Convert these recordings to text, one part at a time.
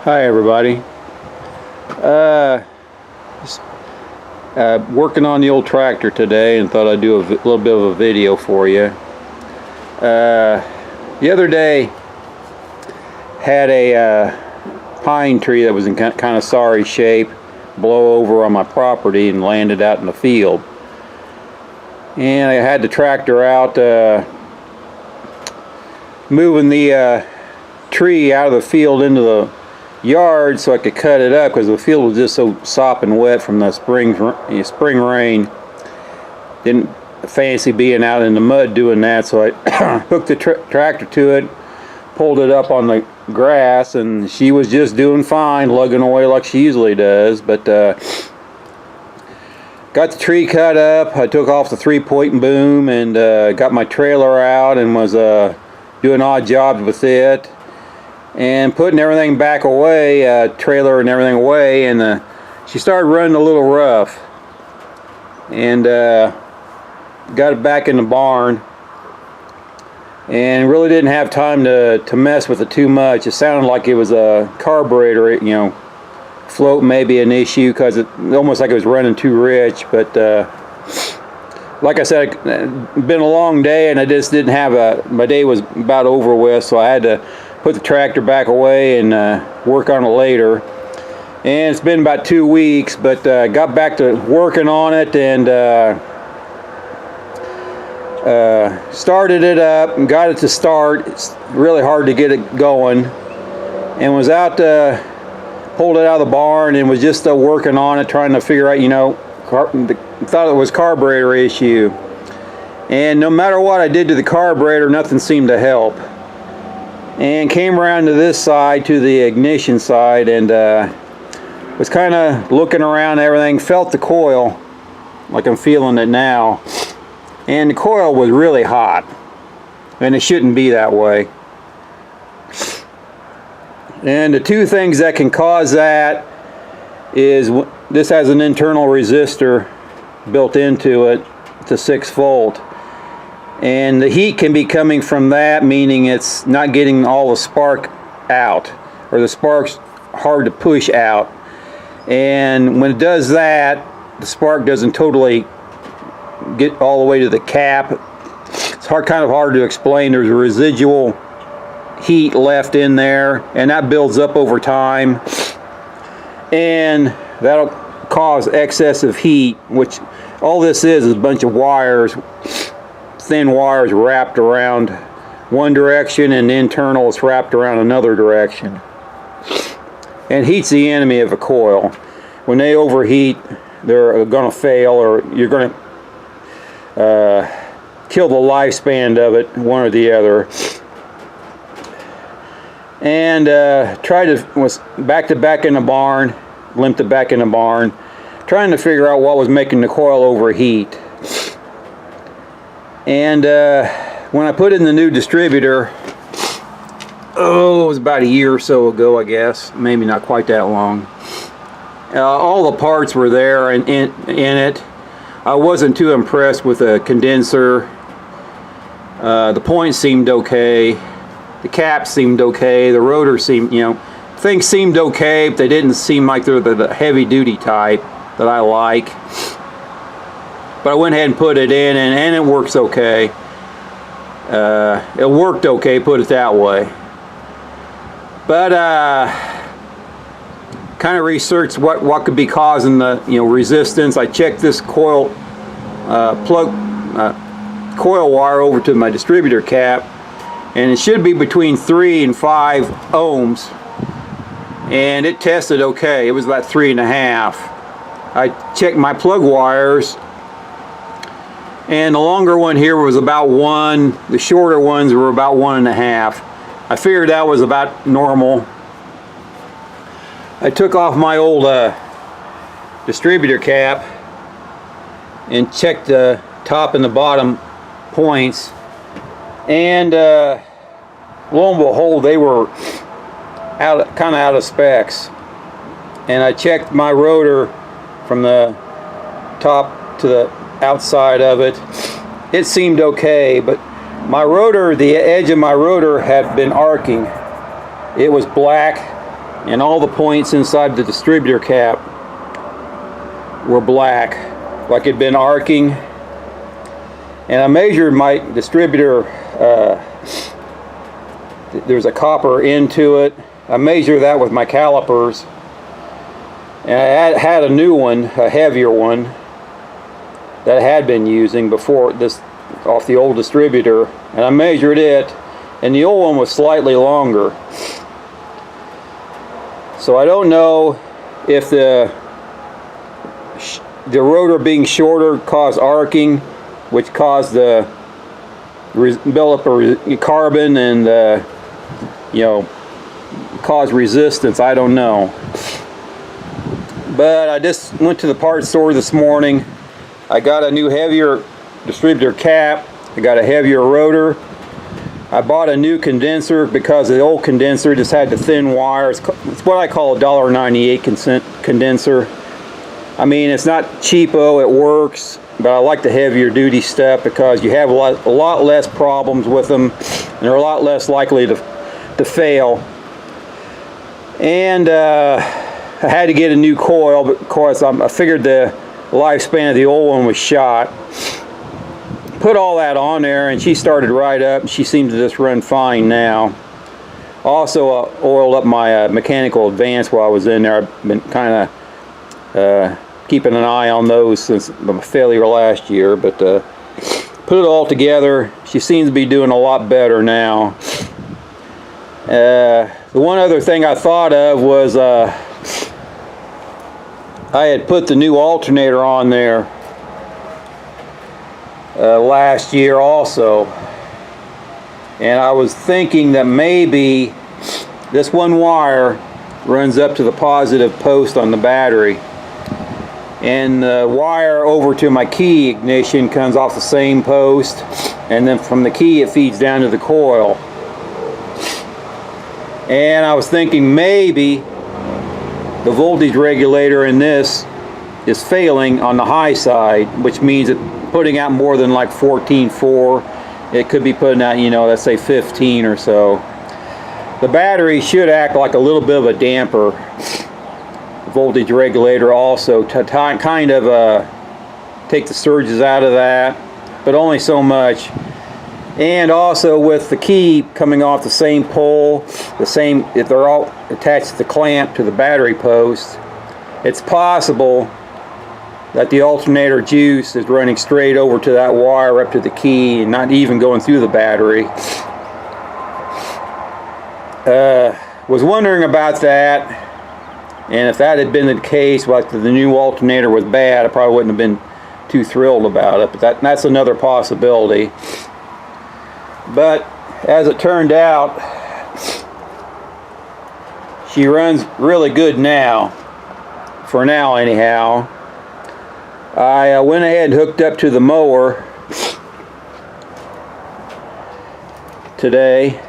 Hi everybody. Working on the old tractor today and thought I'd do a little bit of a video for you. The other day had a pine tree that was in kind of sorry shape blow over on my property and landed out in the field. And I had the tractor out moving the tree out of the field into the yard so I could cut it up because the field was just so sopping wet from the spring rain. Didn't fancy being out in the mud doing that, so I hooked the tractor to it, pulled it up on the grass, and she was just doing fine, lugging away like she usually does. But got the tree cut up. I took off the 3-point boom and got my trailer out and was doing odd jobs with it and putting everything back away, trailer and everything away, and she started running a little rough, and got it back in the barn and really didn't have time to mess with it too much. It sounded like it was a carburator, float maybe an issue because it almost like it was running too rich. But like I said, it's been a long day and I just didn't have my day was about over with, so I had to put the tractor back away and work on it later. And it's been about 2 weeks, but got back to working on it and started it up and got it to start. It's really hard to get it going, and was out pulled it out of the barn and was just working on it, trying to figure out, thought it was carburetor issue, and no matter what I did to the carburetor, nothing seemed to help. And came around to this side, to the ignition side, and was kind of looking around everything, felt the coil like I'm feeling it now, and the coil was really hot, and it shouldn't be that way. And the two things that can cause that is this has an internal resistor built into it. It's a 6-volt. And the heat can be coming from that, meaning it's not getting all the spark out, or the spark's hard to push out. And when it does that, the spark doesn't totally get all the way to the cap. It's kind of hard to explain. There's a residual heat left in there, and that builds up over time. And that'll cause excessive heat, which all this is a bunch of wires, thin wires wrapped around one direction, and the internal is wrapped around another direction. And heat's the enemy of a coil. When they overheat, they're going to fail, or you're going to kill the lifespan of it, one or the other. And was back to back in the barn, limped it back in the barn, trying to figure out what was making the coil overheat. And when I put in the new distributor, it was about a year or so ago, I guess, maybe not quite that long. All the parts were there in it. I wasn't too impressed with the condenser. The points seemed okay. The cap seemed okay. The rotor seemed, things seemed okay, but they didn't seem like they're the heavy-duty type that I like. But I went ahead and put it in, and it works okay. It worked okay, put it that way. But kind of researched what could be causing the resistance. I checked this coil coil wire over to my distributor cap, and it should be between 3 and 5 ohms, and it tested okay. It was about 3.5. I checked my plug wires, and the longer one here was about 1, the shorter ones were about 1.5. I figured that was about normal. I took off my old distributor cap and checked the top and the bottom points, and lo and behold, they were kind of out of specs. And I checked my rotor from the top to the outside of it. It seemed okay, but my rotor, the edge of my rotor had been arcing. It was black and all the points inside the distributor cap were black, like it'd been arcing. And I measured my distributor, there's a copper end to it. I measured that with my calipers, and I had a new one, a heavier one, that I had been using before this, off the old distributor, and I measured it, and the old one was slightly longer. So I don't know if the rotor being shorter caused arcing, which caused the build up of carbon and cause resistance. I don't know. But I just went to the parts store this morning. I got a new heavier distributor cap. I got a heavier rotor. I bought a new condenser because the old condenser just had the thin wire. It's what I call a $1.98 condenser. I mean, it's not cheapo, it works, but I like the heavier duty stuff because you have a lot less problems with them, and they're a lot less likely to fail. And I had to get a new coil, but of course I figured the lifespan of the old one was shot. Put all that on there, and she started right up. She seems to just run fine now. Also oiled up my mechanical advance while I was in there. I've been kind of keeping an eye on those since my failure last year, but put it all together. She seems to be doing a lot better now. The one other thing I thought of was I had put the new alternator on there last year also, and I was thinking that maybe this one wire runs up to the positive post on the battery, and the wire over to my key ignition comes off the same post, and then from the key it feeds down to the coil. And I was thinking maybe the voltage regulator in this is failing on the high side, which means it's putting out more than like 14.4. It could be putting out, let's say 15 or so. The battery should act like a little bit of a damper voltage regulator also, to kind of take the surges out of that, but only so much. And also with the key coming off the same pole, if they're all attached to the clamp to the battery post, it's possible that the alternator juice is running straight over to that wire up to the key and not even going through the battery. Was wondering about that, and if that had been the case, like the new alternator was bad, I probably wouldn't have been too thrilled about it, but that's another possibility. But as it turned out, she runs really good now, for now anyhow. I went ahead and hooked up to the mower today,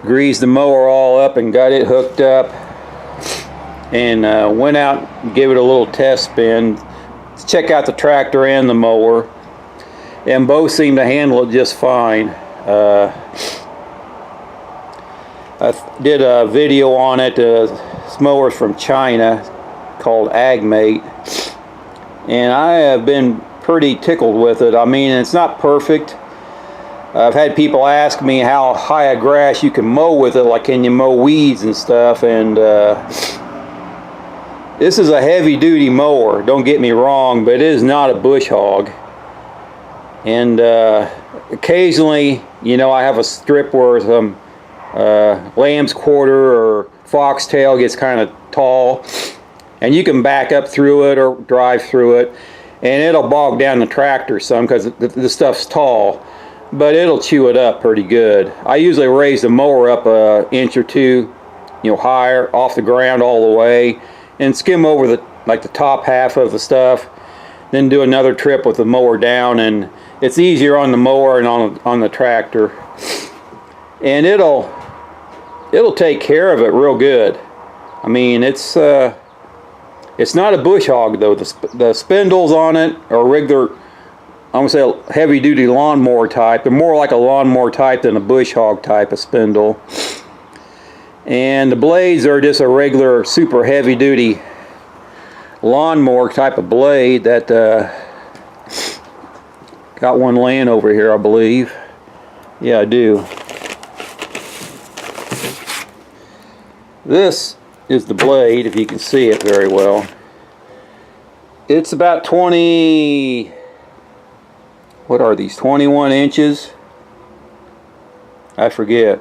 greased the mower all up and got it hooked up, and went out and gave it a little test spin to check out the tractor and the mower, and both seem to handle it just fine. I did a video on it. This mower's from China, called AgMate, and I have been pretty tickled with it. I mean, it's not perfect. I've had people ask me how high a grass you can mow with it, like can you mow weeds and stuff, and this is a heavy duty mower, don't get me wrong, but it is not a bush hog. And occasionally, I have a strip where some lamb's quarter or foxtail gets kind of tall, and you can back up through it or drive through it, and it'll bog down the tractor some because the stuff's tall, but it'll chew it up pretty good. I usually raise the mower up an inch or two, higher off the ground all the way, and skim over the top half of the stuff, then do another trip with the mower down, and it's easier on the mower and on the tractor, and it'll take care of it real good. I mean, it's not a bush hog though. The spindles on it are regular, I'm gonna say a heavy duty lawnmower type. They're more like a lawnmower type than a bush hog type of spindle. And the blades are just a regular super heavy duty lawnmower type of blade that got one laying over here, I believe. Yeah, I do. This is the blade, if you can see it very well. It's about 20, what are these, 21 inches? I forget.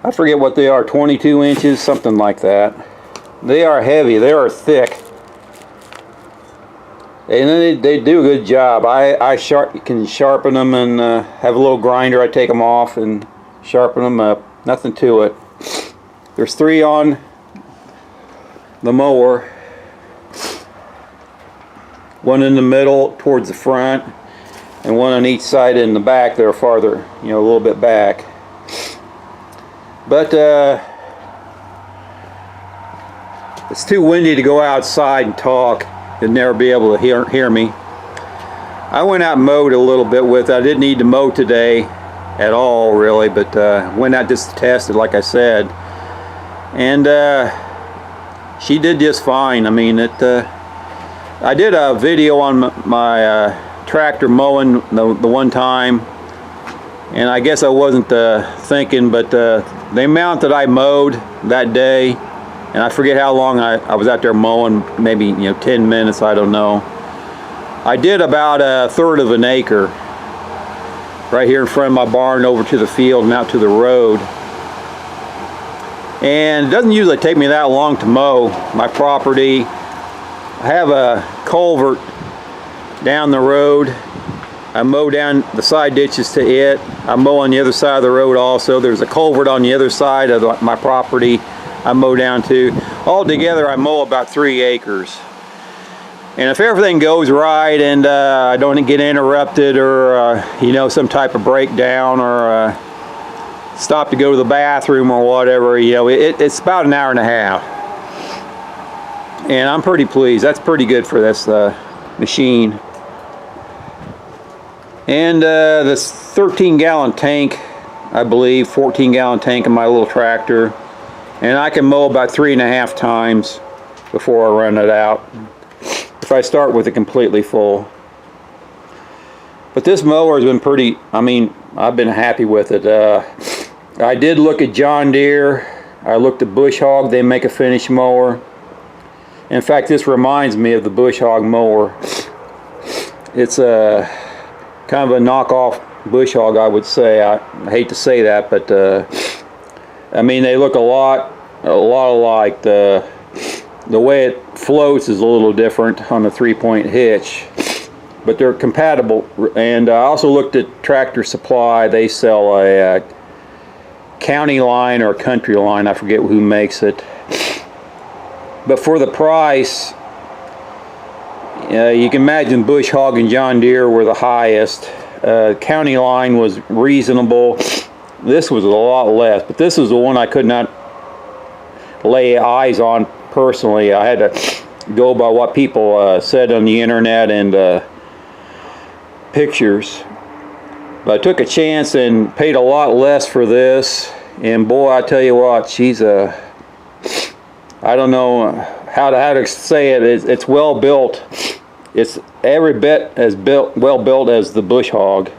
I forget what they are, 22 inches, something like that. They are heavy, they are thick. And they do a good job. I can sharpen them and have a little grinder. I take them off and sharpen them up. Nothing to it. There's 3 on the mower. One in the middle towards the front, and one on each side in the back. They're farther, a little bit back. But it's too windy to go outside and talk. You'd never be able to hear me. I went out and mowed a little bit with it. I didn't need to mow today at all, really, but went out just to test it, like I said. And she did just fine. I mean, I did a video on my tractor mowing the one time, and I guess I wasn't thinking, but the amount that I mowed that day, and I forget how long I was out there mowing, maybe 10 minutes, I don't know. I did about 1/3 of an acre right here in front of my barn over to the field and out to the road. And it doesn't usually take me that long to mow my property. I have a culvert down the road. I mow down the side ditches to it. I mow on the other side of the road also. There's a culvert on the other side of my property I mow down to. Altogether I mow about 3 acres. And if everything goes right and I don't get interrupted or some type of breakdown or stop to go to the bathroom or whatever, it's about an hour and a half. And I'm pretty pleased. That's pretty good for this machine. And this 13-gallon tank, I believe, 14-gallon tank in my little tractor. And I can mow about 3.5 times before I run it out, if I start with it completely full. But this mower has been pretty, I've been happy with it. I did look at John Deere. I looked at Bush Hog. They make a finish mower. In fact, this reminds me of the Bush Hog mower. It's a kind of a knockoff Bush Hog, I would say. I hate to say that, but they look a lot alike. The way it floats is a little different on the 3-point hitch, but they're compatible. And I also looked at Tractor Supply. They sell a county line or a country line. I forget who makes it. But for the price, you can imagine Bush Hog and John Deere were the highest. County line was reasonable. This was a lot less, but this is the one I could not lay eyes on personally. I had to go by what people said on the internet and pictures. But I took a chance and paid a lot less for this. And boy, I tell you what, she's I don't know how to say it. It's well built. It's every bit as well built as the Bush Hog.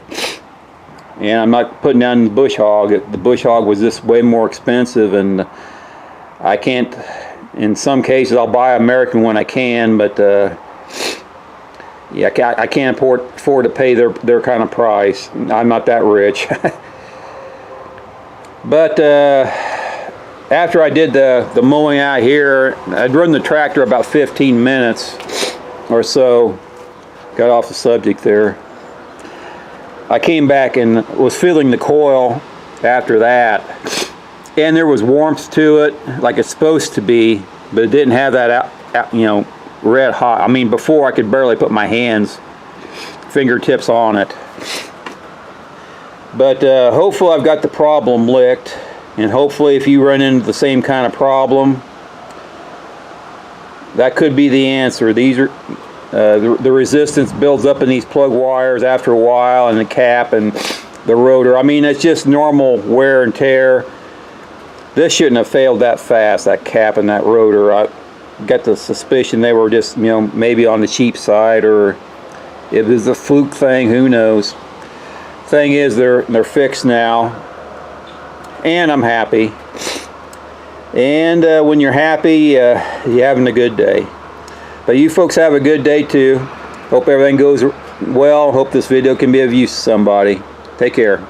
And I'm not putting down the Bush Hog. The Bush Hog was just way more expensive, and I can't. In some cases, I'll buy American when I can, but yeah, I can't afford to pay their kind of price. I'm not that rich. But after I did the mowing out here, I'd run the tractor about 15 minutes or so. Got off the subject there. I came back and was feeling the coil after that, and there was warmth to it like it's supposed to be, but it didn't have that red hot. Before I could barely put my fingertips on it. But hopefully I've got the problem licked, and hopefully if you run into the same kind of problem, that could be the answer. These are the resistance builds up in these plug wires after a while, and the cap, and the rotor. I mean, it's just normal wear and tear. This shouldn't have failed that fast, that cap and that rotor. I got the suspicion they were just, you know, maybe on the cheap side, or it was a fluke thing, who knows. Thing is, they're fixed now, and I'm happy. And when you're happy, you're having a good day. But you folks have a good day too. Hope everything goes well. Hope this video can be of use to somebody. Take care.